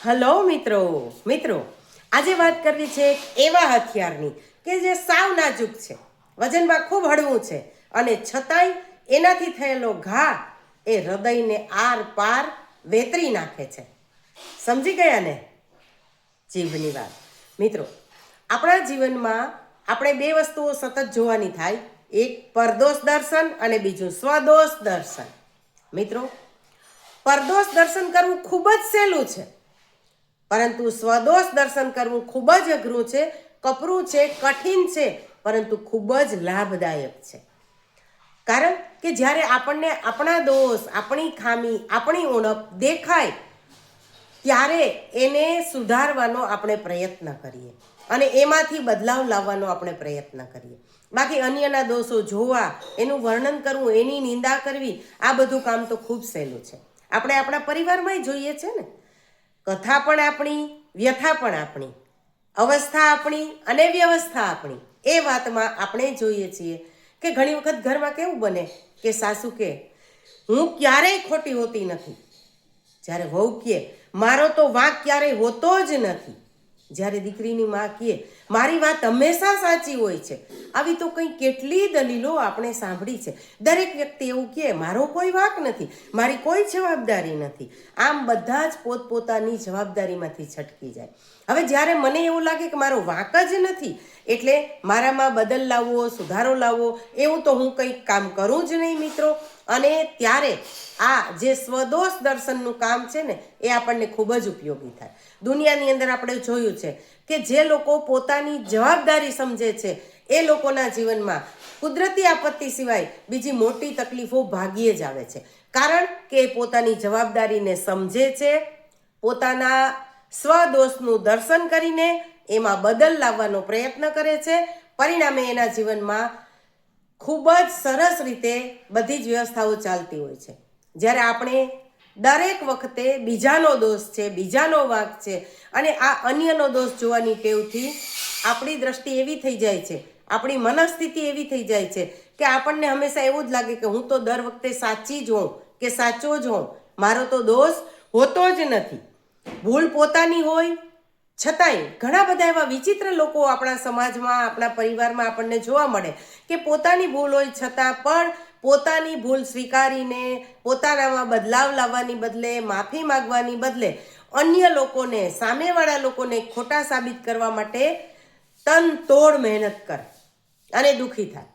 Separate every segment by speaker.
Speaker 1: Hello મિત્રો આજે વાત કરવી છે એક એવા હથિયારની કે જે સાવ નાજુક છે, વજનમાં ખૂબ હળવું છે અને છતાંય એનાથી થયેલો ઘા એ હૃદયને આર પાર વેતરી નાખે છે. સમજી ગયા ને? જીભની વાત. મિત્રો, આપણા જીવનમાં આપણે બે વસ્તુઓ સતત જોવાની થાય, એક પરદોષ દર્શન અને બીજું સ્વદોષ દર્શન. મિત્રો, પરદોષ દર્શન કરવું ખૂબ જ સહેલું છે, પરંતુ સ્વદોષ દર્શન કરવું ખૂબ જ અઘરું છે, કપરું છે, કઠિન છે, પરંતુ ખૂબ જ લાભદાયક છે. કારણ કે જ્યારે આપણને આપણા દોષ, આપણી ખામી, આપણી ઉણપ દેખાય ત્યારે એને સુધારવાનો આપણે પ્રયત્ન કરીએ અને એમાંથી બદલાવ લાવવાનો આપણે પ્રયત્ન કરીએ. બાકી અન્યના દોષો જોવા, એનું વર્ણન કરવું, એની નિંદા કરવી, આ બધું કામ તો ખૂબ સહેલું છે. આપણે આપણા પરિવારમાં જોઈએ છે ને, કથા પણ આપણી, વ્યથા પણ આપણી, અવસ્થા આપણી અને વ્યવસ્થા આપણી. એ વાતમાં આપણે જોઈએ છીએ કે ઘણી વખત ઘરમાં કેવું બને કે સાસુ કે હું ક્યારેય ખોટી હોતી નથી, જ્યારે વહુ કહે મારો તો વાંક ક્યારેય હોતો જ નથી, જ્યારે દીકરીની માં કહે મારી વાત હંમેશા સાચી હોય છે. આવી તો કંઈ કેટલી દલીલો આપણે સાંભળી છે. દરેક વ્યક્તિ એવું કહે મારો કોઈ વાંક નથી, મારી કોઈ જવાબદારી નથી. આમ બધા જ પોતપોતાની જવાબદારીમાંથી છટકી જાય. હવે જ્યારે મને એવું લાગે કે મારો વાંક જ નથી, એટલે મારામાં બદલ લાવવો, સુધારો લાવવો, એવું તો હું કંઈક કામ કરું જ નહીં મિત્રો. અને ત્યારે આ જે સ્વદોષ દર્શનનું કામ છે ને, એ આપણને ખૂબ જ ઉપયોગી થાય. દુનિયાની અંદર આપણે જોયું છે કે જે લોકો પોતાની જવાબદારી સમજે છે એ લોકોના જીવનમાં કુદરતી આપત્તિ સિવાય બીજી મોટી તકલીફો ભાગ્યે જ આવે છે. કારણ કે એ પોતાની જવાબદારીને સમજે છે, પોતાના સ્વદોષનું દર્શન કરીને એમાં બદલ લાવવાનો પ્રયત્ન કરે છે. પરિણામે એના જીવનમાં ખૂબ જ સરસ રીતે બધી જ વ્યવસ્થાઓ ચાલતી હોય છે. જ્યારે આપણે દરેક વખતે બીજાનો દોષ છે, બીજાનો વાંક છે અને આ અન્યનો દોષ જોવાની ટેવથી આપણી દ્રષ્ટિ એવી થઈ જાય છે, આપણી મનસ્થિતિ એવી થઈ જાય છે કે આપણને હંમેશા એવું જ લાગે કે હું તો દર વખતે સાચી જ હોઉં કે સાચો જ હોઉં, મારો તો દોષ હોતો જ નથી. ભૂલ પોતાની હોય છતાંય ઘણા બધા એવા વિચિત્ર લોકો આપણા સમાજમાં, આપણા પરિવારમાં આપણને જોવા મળે કે પોતાની ભૂલ હોય છતાં પણ પોતાની ભૂલ સ્વીકારીને પોતાનામાં બદલાવ લાવવાની બદલે, માફી માગવાની બદલે અન્ય લોકોને, સામેવાળા લોકોને ખોટા સાબિત કરવા માટે તનતોડ મહેનત કરે અને દુઃખી થાય.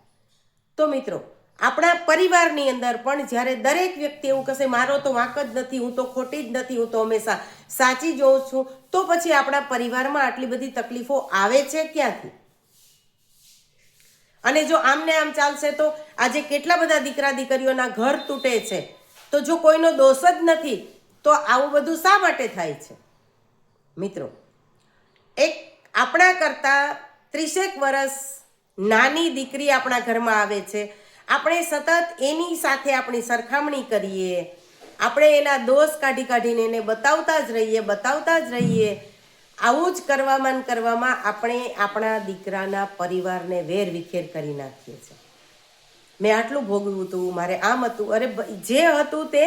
Speaker 1: તો મિત્રો, આપણા પરિવારની અંદર પણ જ્યારે દરેક વ્યક્તિ એવું કહેશે મારો તો વાંક જ નથી, હું તો ખોટી જ નથી, હું તો હંમેશા સાચી જ હોઉં છું, તો પછી આપણા પરિવારમાં આટલી બધી તકલીફો આવે છે ક્યાંથી? અને જો આમને આમ ચાલશે તો આજે કેટલા બધા દીકરા દીકરીઓના ઘર તૂટે છે. તો જો કોઈનો દોષ જ નથી તો આવું બધું શા માટે થાય છે? મિત્રો, એક આપણા કરતાં 30 વર્ષ નાની દીકરી આપણા ઘરમાં આવે છે, આપણે સતત એની સાથે આપણી સરખામણી કરીએ, આપણે એના દોષ કાઢી કાઢીને એને બતાવતા જ રહીએ. આવું જ કરવામાં આપણે આપણા દીકરાના પરિવારને વેર વિખેર કરી નાખીએ છીએ. મેં આટલું ભોગવ્યું હતું, મારે આમ હતું. અરે જે હતું તે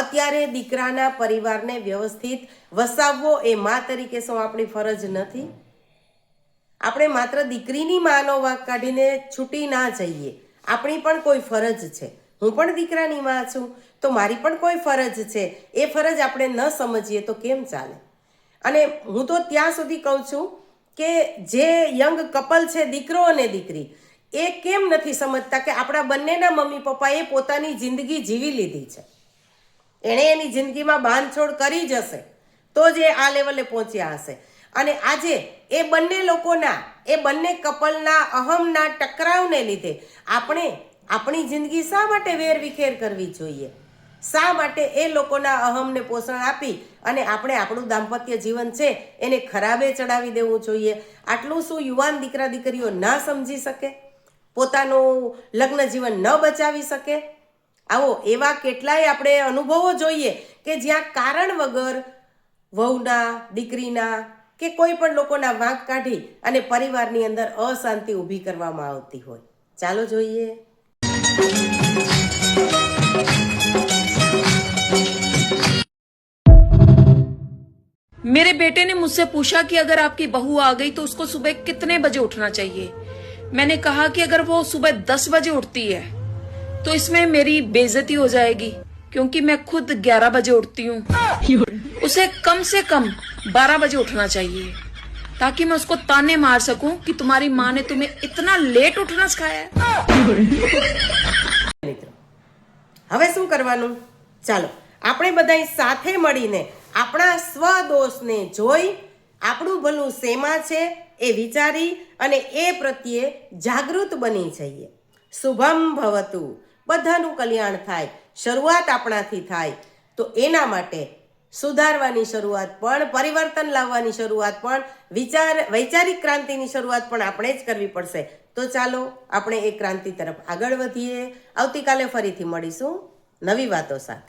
Speaker 1: અત્યારે દીકરાના પરિવારને વ્યવસ્થિત વસાવવો એ મા તરીકે શું આપણી ફરજ નથી? આપણે માત્ર દીકરીની માનો વાંક કાઢીને છૂટી ના જઈએ. આપણી પણ કોઈ ફરજ છે. હું પણ દીકરાની માં છું તો મારી પણ કોઈ ફરજ છે. એ ફરજ આપણે ન સમજીએ તો કેમ ચાલે? અને હું તો ત્યાં સુધી કહું છું કે જે યંગ કપલ છે, દીકરો અને દીકરી, એ કેમ નથી સમજતા કે આપણા બંનેના મમ્મી પપ્પાએ પોતાની જિંદગી જીવી લીધી છે, એણે એની જિંદગીમાં બાંધછોડ કરી જ હશે તો જ એ આ લેવલે પહોંચ્યા હશે. અને આજે એ બંને લોકોના, એ બંને કપલના અહમના ટકરાવને લીધે આપણે આપણી જિંદગી શા માટે વેરવિખેર કરવી જોઈએ? શા માટે એ લોકોના અહમને પોષણ આપી અને આપણે આપણું દાંપત્ય જીવન છે એને ખરાબે ચડાવી દેવું જોઈએ? આટલું શું યુવાન દીકરા દીકરીઓ ના સમજી શકે? પોતાનું લગ્ન જીવન ન બચાવી શકે? આવો એવા કેટલાય આપણે અનુભવો જોઈએ કે જ્યાં કારણ વગર વહુના, દીકરીના કે કોઈ પણ લોકોના વાંક કાઢી અને પરિવારની અંદર અશાંતિ ઊભી કરવામાં આવતી હોય. ચાલો જોઈએ.
Speaker 2: मेरे बेटे ने मुझसे पूछा कि अगर आपकी बहू आ गई तो उसको सुबह कितने बजे उठना चाहिए। मैंने कहा कि अगर वो सुबह 10 बजे उठती है तो इसमें मेरी बेइज्जती हो जाएगी, क्योंकि मैं खुद 11 बजे उठती हूँ। उसे कम से कम 12 बजे उठना चाहिए, ताकि मैं उसको ताने मार सकूं कि तुम्हारी माँ ने तुम्हें इतना लेट उठना सिखाया है।
Speaker 1: મિત્રો હવે શું કરવાનું? ચાલો આપણે બધાય સાથે મળીને આપણા સ્વદોષને જોઈ આપણું ભલું શેમાં છે એ વિચારી અને એ પ્રત્યે જાગૃત બની જઈએ. શુભમ ભવતુ, બધાનું કલ્યાણ થાય, શરૂઆત આપણાથી થાય. તો એના માટે સુધારવાની શરૂઆત પણ, પરિવર્તન લાવવાની શરૂઆત પણ, વૈચારિક ક્રાંતિની શરૂઆત પણ આપણે જ કરવી પડશે. તો ચાલો આપણે એ ક્રાંતિ તરફ આગળ વધીએ. આવતીકાલે ફરીથી મળીશું નવી વાતો સાથે.